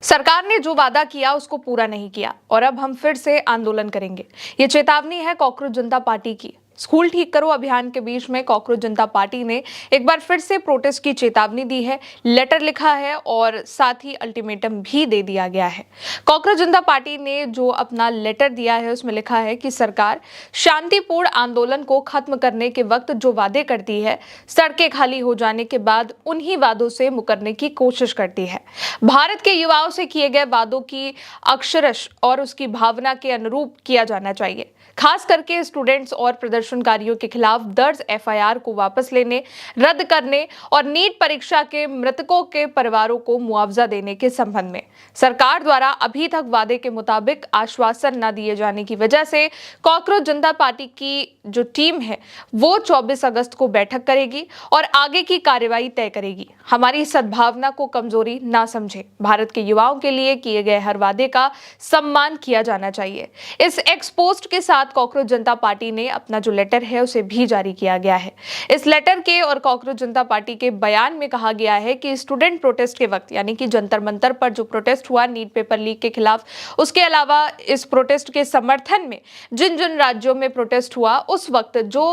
सरकार ने जो वादा किया उसको पूरा नहीं किया और अब हम फिर से आंदोलन करेंगे। ये चेतावनी है कॉकरोच जनता पार्टी की। स्कूल ठीक करो अभियान के बीच में कॉकरोच जनता पार्टी ने एक बार फिर से प्रोटेस्ट की चेतावनी दी है, लेटर लिखा है और साथ ही अल्टीमेटम भी दे दिया गया है। कॉकरोच जनता पार्टी ने जो अपना लेटर दिया है उसमें लिखा है कि सरकार शांतिपूर्ण आंदोलन को खत्म करने के वक्त जो वादे करती है, सड़कें खाली हो जाने के बाद उन्हीं वादों से मुकरने की कोशिश करती है। भारत के युवाओं से किए गए वादों की अक्षरश और उसकी भावना के अनुरूप किया जाना चाहिए। खास करके स्टूडेंट्स और प्रदर्शनकारियों के खिलाफ दर्ज एफआईआर को वापस लेने, रद्द करने और नीट परीक्षा के मृतकों के परिवारों को मुआवजा देने के संबंध में सरकार द्वारा अभी तक वादे के मुताबिक आश्वासन न दिए जाने की वजह से कॉकरोच जनता पार्टी की जो टीम है वो 24 अगस्त को बैठक करेगी और आगे की कार्रवाई तय करेगी। हमारी सद्भावना को कमजोरी ना समझे। भारत के युवाओं के लिए किए गए हर वादे का सम्मान किया जाना चाहिए। इस एक्सपोस्ट के साथ कॉकरोच जनता पार्टी ने अपना जो लेटर है उसे भी जारी किया गया है। इस लेटर के और कॉकरोच जनता पार्टी के बयान में कहा गया है कि स्टूडेंट प्रोटेस्ट के वक्त यानी कि जंतर मंतर पर जो प्रोटेस्ट हुआ नीट पेपर लीक के खिलाफ, उसके अलावा इस प्रोटेस्ट के समर्थन में जिन जिन राज्यों में प्रोटेस्ट हुआ उस वक्त जो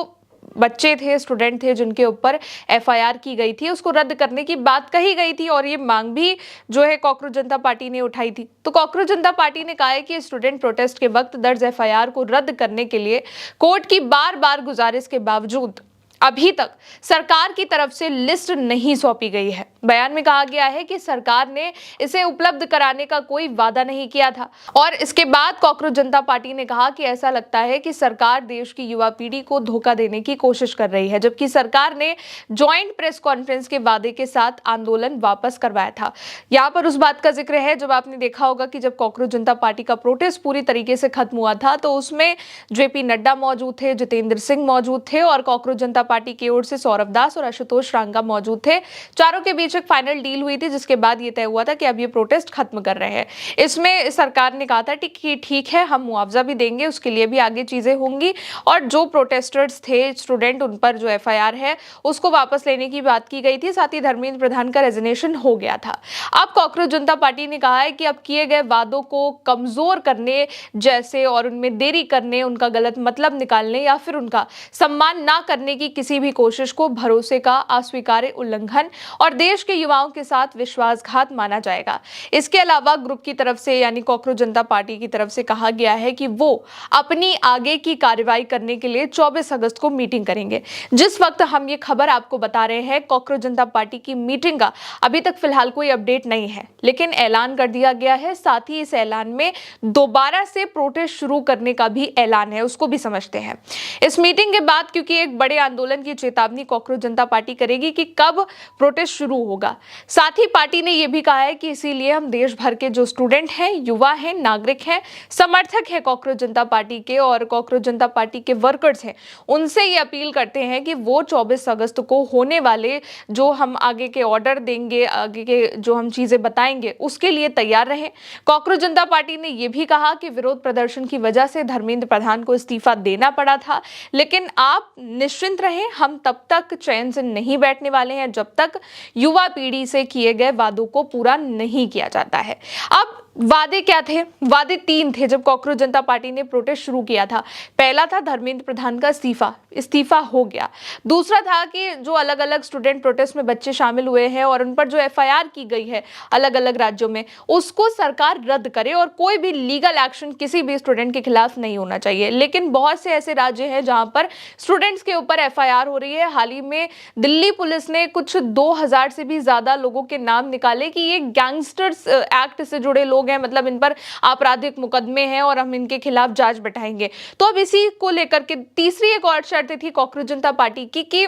बच्चे थे, स्टूडेंट थे जिनके ऊपर एफआईआर की गई थी, उसको रद्द करने की बात कही गई थी और ये मांग भी जो है कॉकरोच जनता पार्टी ने उठाई थी। तो कॉकरोच जनता पार्टी ने कहा है कि स्टूडेंट प्रोटेस्ट के वक्त दर्ज एफआईआर को रद्द करने के लिए कोर्ट की बार बार गुजारिश के बावजूद अभी तक सरकार की तरफ से लिस्ट नहीं सौंपी गई है। बयान में कहा गया है कि सरकार ने इसे उपलब्ध कराने का कोई वादा नहीं किया था और इसके बाद कॉकरोच जनता पार्टी ने कहा कि ऐसा लगता है कि सरकार देश की युवा पीढ़ी को धोखा देने की कोशिश कर रही है, जबकि सरकार ने जॉइंट प्रेस कॉन्फ्रेंस के वादे के साथ आंदोलन वापस करवाया था। यहाँ पर उस बात का जिक्र है जब आपने देखा होगा कि जब कॉकरोच जनता पार्टी का प्रोटेस्ट पूरी तरीके से खत्म हुआ था तो उसमें जेपी नड्डा मौजूद थे, जितेंद्र सिंह मौजूद थे और कॉकरोच जनता पार्टी की ओर से सौरभ दास और आशुतोष रांगा मौजूद थे। चारों के बीच एक फाइनल डील हुई थी जिसके बाद ये तय हुआ था कि अब ये प्रोटेस्ट खत्म कर रहे हैं। इसमें सरकार ने कहा था कि ठीक है, हम मुआवजा भी देंगे, उसके लिए भी आगे चीजें होंगी और जो प्रोटेस्टर्स थे स्टूडेंट, उन पर जो एफआईआर है उसको वापस लेने की बात की गई थी। साथ ही धर्मेंद्र प्रधान का रेजिग्नेशन हो गया था। अब कॉकरोच जनता पार्टी ने कहा है कि अब किए गए वादों को कमजोर करने जैसे और उनमें देरी करने, उनका गलत मतलब निकालने या फिर उनका सम्मान ना करने की किसी भी कोशिश को भरोसे का अस्वीकार्य उल्लंघन और देश के युवाओं के साथ विश्वासघात माना जाएगा। इसके अलावा ग्रुप की तरफ से यानी कॉकरोच जनता पार्टी की तरफ से कहा गया है कि वो अपनी आगे की कार्रवाई करने के लिए 24 अगस्त को मीटिंग करेंगे। जिस वक्त हम ये खबर आपको बता रहे हैं, कॉकरोच जनता पार्टी की मीटिंग का अभी तक फिलहाल कोई अपडेट नहीं है, लेकिन ऐलान कर दिया गया है। साथ ही इस ऐलान में दोबारा से प्रोटेस्ट शुरू करने का भी ऐलान है, उसको भी समझते हैं। इस मीटिंग के बाद क्योंकि एक बड़े आंदोलन की चेतावनी कॉकरोच जनता पार्टी करेगी कि कब प्रोटेस्ट शुरू होगा। साथ ही पार्टी ने यह भी कहा है कि इसीलिए हम देश भर के जो स्टूडेंट हैं, युवा हैं, नागरिक हैं, समर्थक हैं कॉकरोच जनता पार्टी के और कॉकरोच जनता पार्टी के वर्कर्स हैं, उनसे ये अपील करते हैं कि वो 24 अगस्त को होने वाले जो हम आगे के ऑर्डर देंगे, आगे के जो हम चीजें बताएंगे उसके लिए तैयार रहें। कॉकरोच जनता पार्टी ने यह भी कहा कि विरोध प्रदर्शन की वजह से धर्मेंद्र प्रधान को इस्तीफा देना पड़ा था, लेकिन आप निश्चिंत रहें, हम तब तक चैन से नहीं बैठने वाले हैं जब तक युवा पीढ़ी से किए गए वादों को पूरा नहीं किया जाता है। अब वादे क्या थे? वादे 3 थे जब कॉकरोच जनता पार्टी ने प्रोटेस्ट शुरू किया था। पहला था धर्मेंद्र प्रधान का इस्तीफा हो गया। दूसरा था कि जो अलग अलग स्टूडेंट प्रोटेस्ट में बच्चे शामिल हुए हैं और उन पर जो एफआईआर की गई है अलग अलग राज्यों में, उसको सरकार रद्द करे और कोई भी लीगल एक्शन किसी भी स्टूडेंट के खिलाफ नहीं होना चाहिए। लेकिन बहुत से ऐसे राज्य हैं जहां पर स्टूडेंट्स के ऊपर एफआईआर हो रही है। हाल ही में दिल्ली पुलिस ने कुछ 2000 से भी ज्यादा लोगों के नाम निकाले कि ये गैंगस्टर्स एक्ट से जुड़े लोग हैं, मतलब इन पर आपराधिक मुकदमे हैं और हम इनके खिलाफ जांच बैठाएंगे। तो अब इसी को लेकर के तीसरी एक और शर्त थी कॉकरोच जनता पार्टी की कि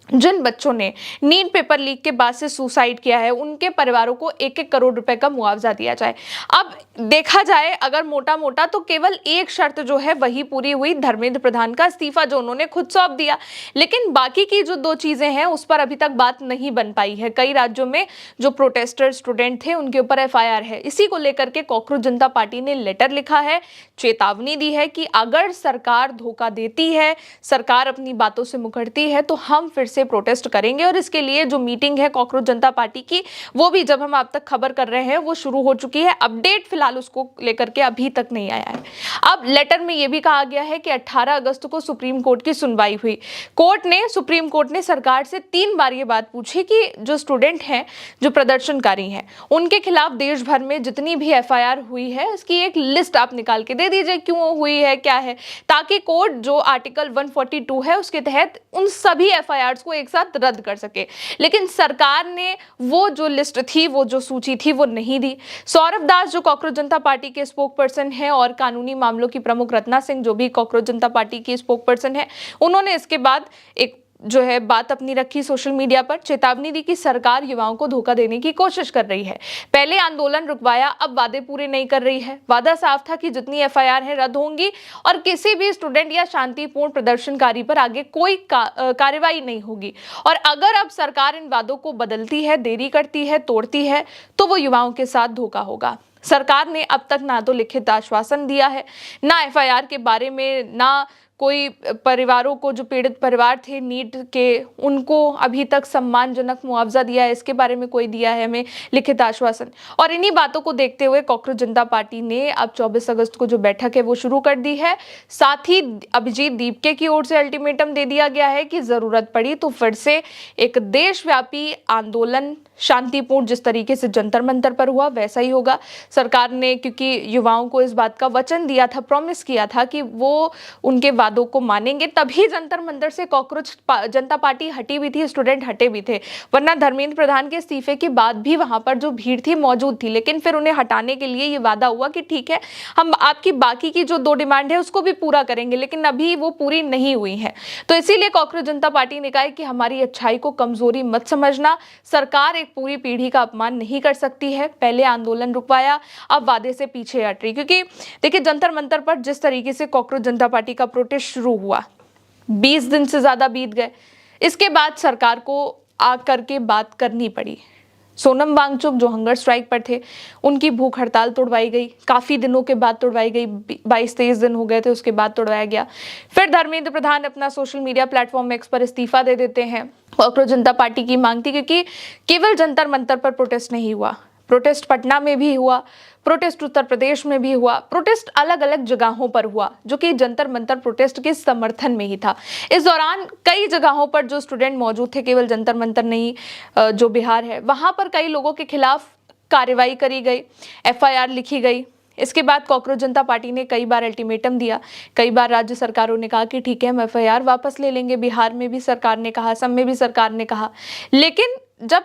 जिन बच्चों ने नीट पेपर लीक के बाद से सुसाइड किया है उनके परिवारों को 1-1 करोड़ रुपए का मुआवजा दिया जाए। अब देखा जाए अगर मोटा मोटा तो केवल एक शर्त जो है वही पूरी हुई, धर्मेंद्र प्रधान का इस्तीफा जो उन्होंने खुद सौंप दिया, लेकिन बाकी की जो 2 चीजें हैं उस पर अभी तक बात नहीं बन पाई है। कई राज्यों में जो प्रोटेस्टर स्टूडेंट थे उनके ऊपर एफआईआर है। इसी को लेकर के कॉकरोच जनता पार्टी ने लेटर लिखा है, चेतावनी दी है कि अगर सरकार धोखा देती है, सरकार अपनी बातों से मुकरती है तो हम फिर से प्रोटेस्ट करेंगे और इसके लिए जो मीटिंग है कॉकरोच जनता पार्टी की, वो भी जब हम आप तक खबर कर रहे हैं वो शुरू हो चुकी है। अपडेट फिलहाल उसको लेकर के अभी तक नहीं आया है। अब लेटर में यह भी कहा गया है कि 18 अगस्त को सुप्रीम कोर्ट की सुनवाई हुई। सुप्रीम कोर्ट ने सरकार से 3 बार ये बात पूछी कि जो स्टूडेंट हैं, जो प्रदर्शनकारी हैं, उनके खिलाफ देश भर में जितनी भी एफआईआर हुई है इसकी एक लिस्ट आप निकाल के दे दीजिए, क्यों हुई है, क्या है, ताकि कोर्ट जो आर्टिकल 142 है उसके तहत उन सभी एफआईआर्स को एक साथ रद्द कर सके। लेकिन सरकार ने वो जो लिस्ट थी, वो जो सूची थी, वो नहीं दी। सौरभ दास जो कॉकरोच जनता पार्टी के स्पोक पर्सन है और कानूनी मामलों की प्रमुख रत्ना सिंह जो भी कॉकरोच जनता पार्टी की स्पोक पर्सन है, उन्होंने इसके बाद एक जो है बात अपनी रखी सोशल मीडिया पर, चेतावनी दी कि सरकार युवाओं को धोखा देने की कोशिश कर रही है। पहले आंदोलन रुकवाया, अब वादे पूरे नहीं कर रही है। वादा साफ था कि जितनी एफआईआर है रद्द होंगी और किसी भी स्टूडेंट या शांतिपूर्ण प्रदर्शनकारी पर आगे कोई कार्रवाई नहीं होगी। और अगर अब सरकार इन वादों को बदलती है, देरी करती है, तोड़ती है, तो वो युवाओं के साथ धोखा होगा। सरकार ने अब तक ना तो लिखित आश्वासन दिया है, ना एफआईआर के बारे में, ना कोई परिवारों को, जो पीड़ित परिवार थे नीट के, उनको अभी तक सम्मानजनक मुआवजा दिया है, इसके बारे में कोई दिया है हमें लिखित आश्वासन। और इन्हीं बातों को देखते हुए कॉकरोच जनता पार्टी ने अब 24 अगस्त को जो बैठक है वो शुरू कर दी है। साथ ही अभिजीत दीपके की ओर से अल्टीमेटम दे दिया गया है कि जरूरत पड़ी तो फिर से एक देशव्यापी आंदोलन, शांतिपूर्ण जिस तरीके से जंतर मंतर पर हुआ वैसा ही होगा। सरकार ने क्योंकि युवाओं को इस बात का वचन दिया था, प्रॉमिस किया था कि वो उनके वादों को मानेंगे, तभी जंतर मंतर से कॉकरोच जनता पार्टी हटी भी थी, स्टूडेंट हटे भी थे। वरना धर्मेंद्र प्रधान के इस्तीफे के बाद भी वहां पर जो भीड़ थी मौजूद थी, लेकिन फिर उन्हें हटाने के लिए ये वादा हुआ कि ठीक है, हम आपकी बाकी की जो 2 डिमांड है उसको भी पूरा करेंगे, लेकिन अभी वो पूरी नहीं हुई है। तो इसीलिए कॉकरोच जनता पार्टी ने कहा कि हमारी अच्छाई को कमजोरी मत समझना, सरकार पूरी पीढ़ी का अपमान नहीं कर सकती है। पहले आंदोलन रुकवाया, अब वादे से पीछे हट रही। क्योंकि देखिए जंतर मंतर पर जिस तरीके से कॉकरोच जनता पार्टी का प्रोटेस्ट शुरू हुआ, 20 दिन से ज्यादा बीत गए, इसके बाद सरकार को आकर के बात करनी पड़ी। सोनम वांगचुक जो हंगर स्ट्राइक पर थे, उनकी भूख हड़ताल तोड़वाई गई, काफी दिनों के बाद तोड़वाई गई, 22-23 दिन हो गए थे, उसके बाद तोड़वाया गया। फिर धर्मेंद्र प्रधान अपना सोशल मीडिया प्लेटफॉर्म एक्स पर इस्तीफा दे देते हैं। कॉकरोच जनता पार्टी की मांग थी, क्योंकि केवल जंतर मंतर पर प्रोटेस्ट नहीं हुआ, प्रोटेस्ट पटना में भी हुआ, प्रोटेस्ट उत्तर प्रदेश में भी हुआ, प्रोटेस्ट अलग अलग जगहों पर हुआ, जो कि जंतर मंतर प्रोटेस्ट के समर्थन में ही था। इस दौरान कई जगहों पर जो स्टूडेंट मौजूद थे, केवल जंतर मंतर नहीं, जो बिहार है वहां पर कई लोगों के खिलाफ कार्रवाई करी गई, एफआईआर लिखी गई। इसके बाद कॉकरोच जनता पार्टी ने कई बार अल्टीमेटम दिया, कई बार राज्य सरकारों ने कहा कि ठीक है हम एफआईआर वापस ले लेंगे। बिहार में भी सरकार ने कहा, असम में भी सरकार ने कहा। लेकिन जब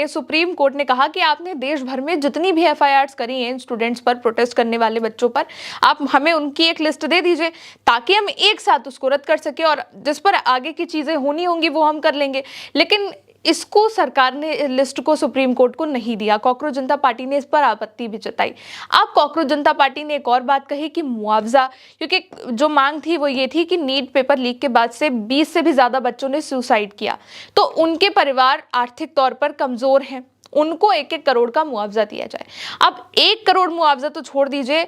सुप्रीम कोर्ट ने कहा कि आपने देश भर में जितनी भी एफआईआर्स करी हैं स्टूडेंट्स पर, प्रोटेस्ट करने वाले बच्चों पर, आप हमें उनकी एक लिस्ट दे दीजिए ताकि हम एक साथ उसको रद्द कर सके, और जिस पर आगे की चीजें होनी होंगी वो हम कर लेंगे। लेकिन इसको सरकार ने लिस्ट को सुप्रीम कोर्ट को नहीं दिया। कॉकरोच जनता पार्टी ने इस पर आपत्ति भी जताई। अब कॉकरोच जनता पार्टी ने एक और बात कही कि मुआवजा, क्योंकि जो मांग थी वो ये थी कि नीट पेपर लीक के बाद से 20 से भी ज्यादा बच्चों ने सुसाइड किया, तो उनके परिवार आर्थिक तौर पर कमजोर हैं, उनको 1-1 करोड़ का मुआवजा दिया जाए। अब 1 करोड़ मुआवजा तो छोड़ दीजिए,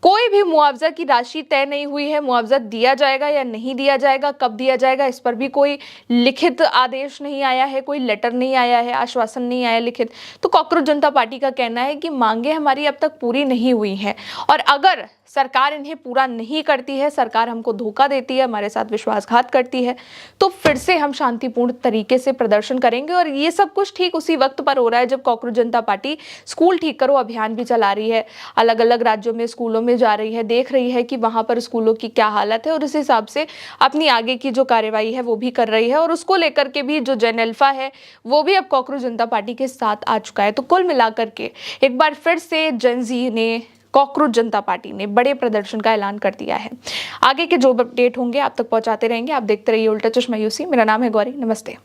कोई भी मुआवजा की राशि तय नहीं हुई है। मुआवजा दिया जाएगा या नहीं दिया जाएगा, कब दिया जाएगा, इस पर भी कोई लिखित आदेश नहीं आया है, कोई लेटर नहीं आया है, आश्वासन नहीं आया लिखित। तो कॉकरोच जनता पार्टी का कहना है कि मांगे हमारी अब तक पूरी नहीं हुई हैं, और अगर सरकार इन्हें पूरा नहीं करती है, सरकार हमको धोखा देती है, हमारे साथ विश्वासघात करती है, तो फिर से हम शांतिपूर्ण तरीके से प्रदर्शन करेंगे। और ये सब कुछ ठीक उसी वक्त पर हो रहा है जब कॉकरोच जनता पार्टी स्कूल ठीक करो अभियान भी चला रही है, अलग अलग राज्यों में स्कूलों में जा रही है, देख रही है कि वहां पर स्कूलों की क्या हालत है, और इस हिसाब से अपनी आगे की जो कार्यवाही है वो भी कर रही है। और उसको लेकर के भी जो जेन अल्फा है वो भी अब कॉकरोच जनता पार्टी के साथ आ चुका है। तो कुल मिलाकर के एक बार फिर से जेन ज़ी ने, कॉकरोच जनता पार्टी ने बड़े प्रदर्शन का ऐलान कर दिया है। आगे के जो अपडेट होंगे आप तक पहुंचाते रहेंगे। आप देखते रहिए उल्टा चश्मा यूसी। मेरा नाम है गौरी, नमस्ते।